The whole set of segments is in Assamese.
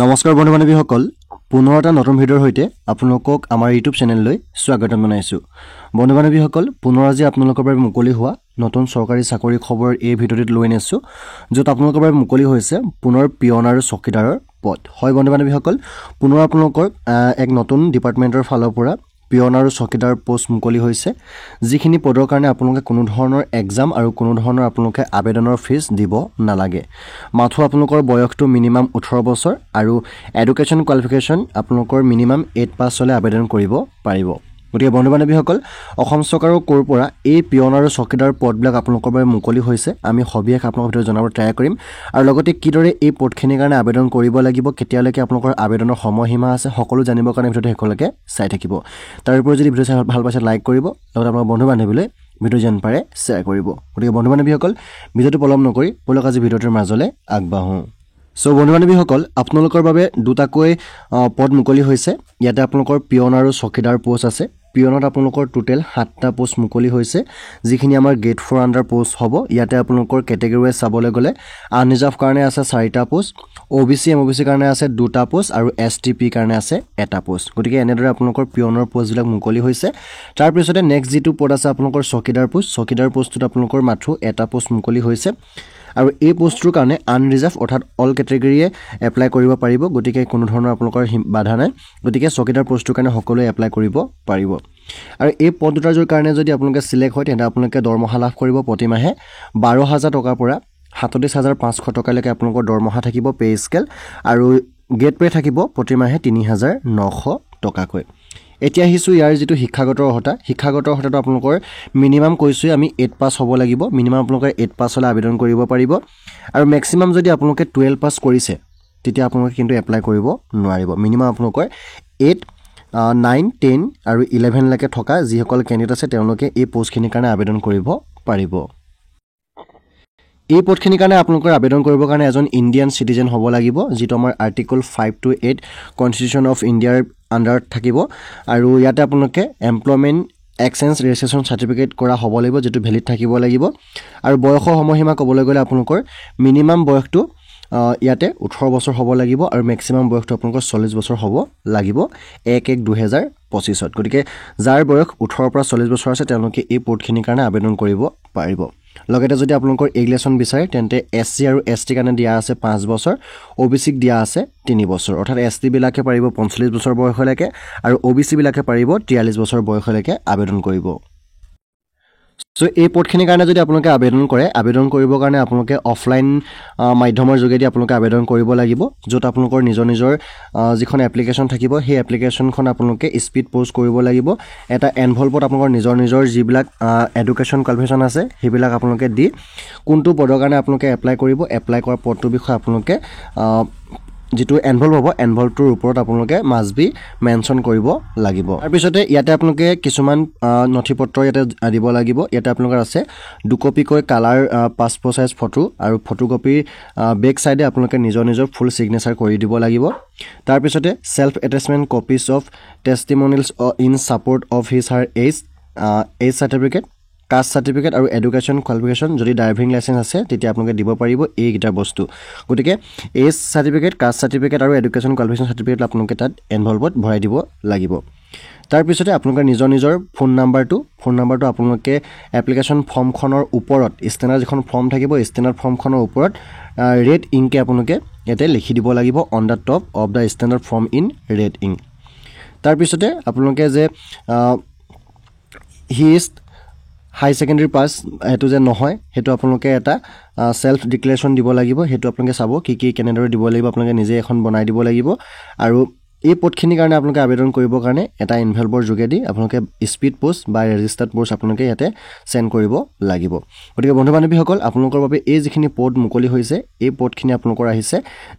নমস্কাৰ বন্ধু বান্ধৱীসকল পুনৰ এটা নতুন ভিডিঅ'ৰ সৈতে আপোনালোকক আমাৰ ইউটিউব চেনেললৈ স্বাগতম জনাইছোঁ বন্ধু বান্ধৱীসকল পুনৰ আজি আপোনালোকৰ বাবে মুকলি হোৱা নতুন চৰকাৰী চাকৰি খবৰ এই ভিডিঅ'টোত লৈ আনিছোঁ য'ত আপোনালোকৰ বাবে মুকলি হৈছে পুনৰ পিয়ন আৰু চকীদাৰৰ পদ হয় বন্ধু বান্ধৱীসকল পুনৰ আপোনালোকৰ এক নতুন ডিপাৰ্টমেণ্টৰ ফালৰ পৰা পিয়ন আৰু চকীদাৰ পোষ্ট মুকলি হৈছে যিখিনি পদৰ কাৰণে আপোনালোকে কোনো ধৰণৰ এক্সাম আৰু কোনো ধৰণৰ আপোনালোকে আবেদনৰ ফিজ দিব নালাগে মাথো আপোনালোকৰ বয়সটো মিনিমাম 18 বছৰ আৰু এডুকেশ্যন কোৱালিফিকেশ্যন আপোনালোকৰ মিনিমাম 8 পাছ হ'লে আবেদন কৰিব পাৰিব গতিকে বন্ধু বান্ধৱীসকল অসম চৰকাৰৰ কোৰ পৰা এই পিয়ন আৰু চকীদাৰ পদবিলাক আপোনালোকৰ বাবে মুকলি হৈছে আমি সবিশেষ আপোনালোকৰ ভিতৰত জনাব ট্ৰাই কৰিম আৰু লগতে কিদৰে এই পদখিনিৰ কাৰণে আবেদন কৰিব লাগিব কেতিয়ালৈকে আপোনালোকৰ আবেদনৰ সময়সীমা আছে সকলো জানিবৰ কাৰণে ভিডিঅ'টো শেষলৈকে চাই থাকিব তাৰ উপৰি যদি ভিডিঅ' চাই ভাল পাইছে লাইক কৰিব লগতে আপোনাৰ বন্ধু বান্ধৱীলৈ ভিডিঅ' যেন পাৰে শ্বেয়াৰ কৰিব গতিকে বন্ধু বান্ধৱীসকল ভিডিঅ'টো পলম নকৰি বলক আজি ভিডিঅ'টোৰ মাজলৈ আগবাঢ়োঁ সো বন্ধু বান্ধৱীসকল আপোনালোকৰ বাবে দুটাকৈ পদ মুকলি হৈছে ইয়াতে আপোনালোকৰ পিয়ন আৰু চকীদাৰ পোষ্ট আছে পিয়নত আপোনালোকৰ টোটেল 7টা পোষ্ট মুকলি হৈছে যিখিনি আমাৰ গেট 4 আন্ডাৰ পোষ্ট হ'ব ইয়াতে আপোনালোকৰ কেটেগৰী ৱাইজ চাবলৈ গ'লে আনৰিজাৰ্ভ কাৰণে আছে 4টা পোষ্ট ওবিসি এমওবিসি কাৰণে আছে 2টা পোষ্ট আৰু এসটিপি কাৰণে আছে এটা পোষ্ট গতিকে এনেদৰে আপোনালোকৰ পিয়নৰ পোষ্টবিলাক মুকলি হৈছে তাৰ পিছতে নেক্সট যেটো পদ আছে আপোনালোকৰ চকীদাৰ পোষ্টত আপোনালোকৰ মাত্ৰ এটা পোষ্ট মুকলি হৈছে আৰু এই পোষ্টৰ কাৰণে আনৰিজাৰ্ভ অৰ্থাৎ অল কেটেগৰীয়ে এপ্লাই কৰিব পাৰিব গতিকে কোনো ধৰণৰ আপোনালোকৰ বাধা নাই গতিকে চকীদাৰ পোষ্টৰ কাৰণে সকলোৱে এপ্লাই কৰিব পাৰিব আৰু এই পদ দুটাৰ কাৰণে যদি আপোনালোকে সিলেক্ট হয় তেন্তে আপোনালোকে দৰমহা লাভ কৰিব প্ৰতি মাহে 12000 টকাৰ পৰা 37500 টকালৈকে আপোনালোকৰ দৰমহা থাকিব পে স্কেল আৰু গেট পে থাকিব প্ৰতি মাহে 3900 টকাকৈ এতিয়া হিসু ইয়াৰ যেটো শিক্ষাগত অৰ্হতাটো আপোনালোকৰ মিনিমাম কৈছো আমি 8 পাছ হ'ব লাগিব মিনিমাম আপোনালোকৰ 8 পাছ হলে আবেদন কৰিব পাৰিব আৰু ম্যাক্সিমাম যদি আপোনালোকে 12 পাছ কৰিছে তেতিয়া আপোনালোকে কিন্তু এপ্লাই কৰিব নোৱাৰিব মিনিমাম আপোনালোকৰ 8 9 10 আৰু 11 লৈকে থকা যিসকল ক্যান্ডিডেট আছে তেওঁলোকে এই পোষ্টখিনিৰ কাৰণে আবেদন কৰিব পাৰিব এই পদখিনিৰ কাৰণে আপোনালোকৰ আবেদন কৰিবৰ কাৰণে এজন ইণ্ডিয়ান সিটিজেন হ'ব লাগিব যেটো আমাৰ আৰ্টিকল 5 to 8 কনস্টিটিউশন অফ ইণ্ডিয়াৰ আন্ডাৰ থাকিব আৰু ইয়াতে আপোনালোকে এমপ্লয়মেন্ট এক্সচেঞ্জ ৰেজিষ্ট্ৰেচন সাৰ্টিফিকেট কৰা হ'ব লাগিব যেটো ভ্যালিড থাকিব লাগিব আৰু বয়সৰ সময়সীমা ক'বলৈ গ'লে আপোনালোকৰ মিনিমাম বয়সটো ইয়াতে 18 বছৰ হ'ব লাগিব আৰু ম্যাক্সিমাম বয়সটো আপোনালোকৰ 40 বছৰ হ'ব লাগিব 1/1/2025 গতিকে যাৰ বয়স 18 পৰা 40 বছৰ আছে তেওঁলোকে এই পদখিনিৰ কাৰণে আবেদন কৰিব পাৰিব লগতে যদি আপোনালোকৰ এগ্লেশন বিচাৰে তেন্তে এসসি আৰু এসটি কাৰণে দিয়া আছে 5 বছৰ ওবিসি দিয়া আছে 3 বছৰ অৰ্থাৎ এসটি বিলাকে পাৰিব 45 বছৰ বয়সলৈকে আৰু ওবিসি বিলাকে পাৰিব 43 বছৰ বয়সলৈকে আবেদন কৰিব সো এই পদখিনিৰ কাৰণে যদি আপোনালোকে আবেদন কৰিবৰ কাৰণে আপোনালোকে অফলাইন মাধ্যমৰ যোগেদি আপোনালোকে আবেদন কৰিব লাগিব য'ত আপোনালোকৰ নিজৰ যিখন এপ্লিকেশন থাকিব সেই এপ্লিকেশনখন আপোনালোকে স্পিড পোষ্ট কৰিব লাগিব এটা এনভলভত আপোনালোকৰ নিজৰ যিবিলাক এডুকেশ্যন কোৱালিফিকেশ্যন আছে সেইবিলাক আপোনালোকে দি কোনটো পদৰ কাৰণে আপোনালোকে এপ্লাই কৰাৰ পদটোৰ বিষয়ে আপোনালোকে যেটো এনভলভ হ'ব এনভলভটোৰ ওপৰত আপোনালোকে মাষ্ট বি মেনশন কৰিব লাগিব তাৰ পিছতে ইয়াতে আপোনালোকে কিছুমান নথিপত্ৰ ইয়াতে দিব লাগিব ইয়াতে আপোনালোকৰ আছে 2 কপিকৈ কালাৰ পাছপোৰ্ট সাইজ ফটো আৰু ফটোকপি বেক সাইডে আপোনালোকে নিজৰ ফুল সিগনেচাৰ কৰি দিব লাগিব তাৰ পিছতে self attachment copies of testimonials in support of his her age certificate caste certificate আৰু এডুকেশ্যন কোৱালিফিকেশ্যন যদি ড্ৰাইভিং লাইসেন্স আছে তেতিয়া আপোনালোকে দিব পাৰিব এই গিটা বস্তু গতিকে এজ সাৰ্টিফিকেট কাষ্ট সাৰ্টিফিকেট আৰু এডুকেশ্যন কোৱালিফিকেশ্যন সাৰ্টিফিকেট আপোনালোকে তাত এনভলভত ভৰাই দিব লাগিব তাৰ পিছতে আপোনালোকৰ নিজৰ ফোন নাম্বাৰটো আপোনালোকে এপ্লিকেশ্যন ফৰ্মখনৰ ওপৰত স্টেনাৰ যিখন ফৰ্ম থাকিব স্টেনাৰ ফৰ্মখনৰ ওপৰত ৰেড ইংকে আপোনালোকে ইয়াতে লিখি দিব লাগিব on the top of the স্টেনাৰ ফৰ্ম ইন ৰেড ইংক তাৰ পিছতে আপোনালোকে যে he is high secondary pass হেতু যে নহয় হেতু আপোনালোকে এটা সেলফ ডিক্লেৰেশন দিব লাগিব হেতু আপোনালোকে চাব কি কেনেদৰে দিব লাগিব আপোনালোকে নিজে এখন বনাই দিব লাগিব আৰু এই পদখিনিৰ কাৰণে আপোনালোকে আবেদন কৰিবৰ কাৰণে এটা এনভেলভৰ যোগেদি আপোনালোকে স্পিড পোষ্ট বা ৰেজিষ্টাৰ্ড পোষ্ট আপোনালোকে ইয়াতে সেন্ড কৰিব লাগিব গতিকে বন্ধু বান্ধৱীসকল আপোনালোকৰ বাবে এই যিখিনি পদ মুকলি হৈছে এই পদখিনি আপোনালোকৰ আহিছে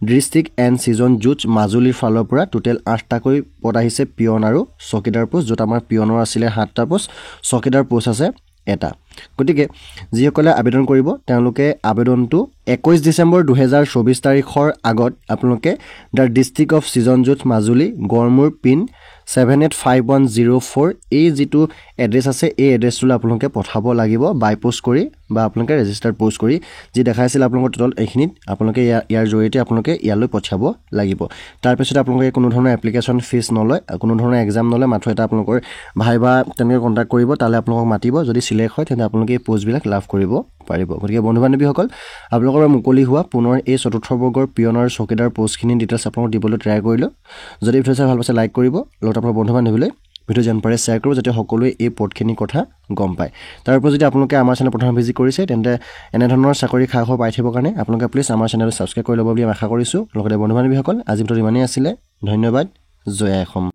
ডিস্ট্ৰিক্ট এণ্ড সিজন জুজ মাজুলীৰ ফালৰ পৰা টোটেল 8টাকৈ পদ আহিছে পিয়ন আৰু চকীদাৰ পোষ্ট যত আমাৰ পিয়নৰ আছিল 7টা পোষ্ট চকীদাৰ পোষ্ট আছে এটা গতিকে যিসকলে আবেদন কৰিব তেওঁলোকে আবেদনটো 21 ডিসেম্বৰ 2024 তাৰিখৰ আগত আপোনালোকে দা district off season জুজ Majuli Garmur pin 785104 এই যেটো এড্ৰেছ আছে এই এড্ৰেছটোলৈ আপোনালোকে পঠাব লাগিব বাই পোষ্ট কৰি বা আপোনালোকে ৰেজিষ্টাৰ্ড পোষ্ট কৰি যি দেখাইছিল আপোনালোকৰ টোটাল এইখিনিত আপোনালোকে ইয়াৰ জৰিয়তে আপোনালোকে ইয়ালৈ পঠাব লাগিব তাৰপিছত আপোনালোকে কোনো ধৰণৰ এপ্লিকেশ্যন ফিজ নলয় কোনো ধৰণৰ এক্সাম নলয় মাত্ৰ এটা আপোনালোকৰ ভাইবা তেনেকৈ কন্টাক্ট কৰিব তালে আপোনালোকক মাতিব যদি সিলেক্ট হয় তেন্তে আপোনালোকে এই পোষ্টবিলাক লাভ কৰিব পাৰিব গতিকে বন্ধু বান্ধৱীসকল আপোনালোকৰ মুকলি হোৱা পুনৰ এই চতুৰ্থ বৰ্গৰ পিয়নৰ চকীদাৰ পোষ্টখিনি ডিটেইলছ আপোনালোকক দিবলৈ ট্ৰাই কৰিলো যদি ভিডিঅ' চাই ভাল পাইছে লাইক কৰিব লগত আপোনাৰ বন্ধু বান্ধৱীলৈ ভিডিঅ' যেন পাৰে শ্বেয়াৰ কৰিব যাতে সকলোৱে এই পদখিনিৰ কথা গম পায় তাৰ উপৰি যদি আপোনালোকে আমাৰ চেনেল প্ৰথম ভিজিট কৰিছে তেন্তে এনে ধৰণৰ চাকৰি খা খবৰ পাই থাকিবৰ কাৰণে আপোনালোকে প্লিজ আমাৰ চেনেলটো ছাবস্ক্ৰাইব কৰি ল'ব বুলি আশা কৰিছোঁ লগতে বন্ধু বান্ধৱীসকল আজি ভিডিঅ'টো ইমানেই আছিলে ধন্যবাদ জয় অসম